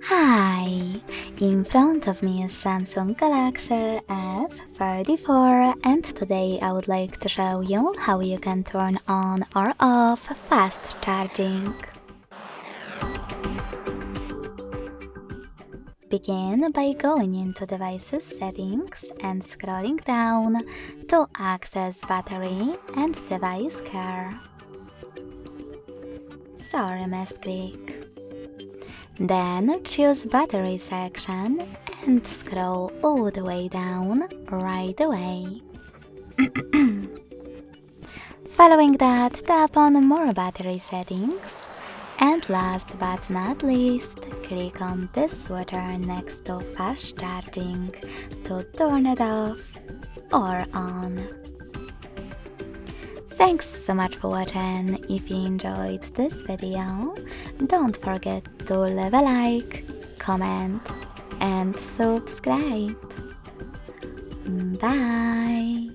Hi! In front of me is Samsung Galaxy F34 and today I would like to show you how you can turn on or off fast charging. Begin by going into Devices Settings and scrolling down to access Battery and Device Care. Sorry, misclick. Then choose Battery section and scroll all the way down right away. Following that, tap on More Battery Settings. And last but not least, click on this switcher next to Fast Charging to turn it off or on. Thanks so much for watching. If you enjoyed this video, don't forget to leave a like, comment and subscribe. Bye!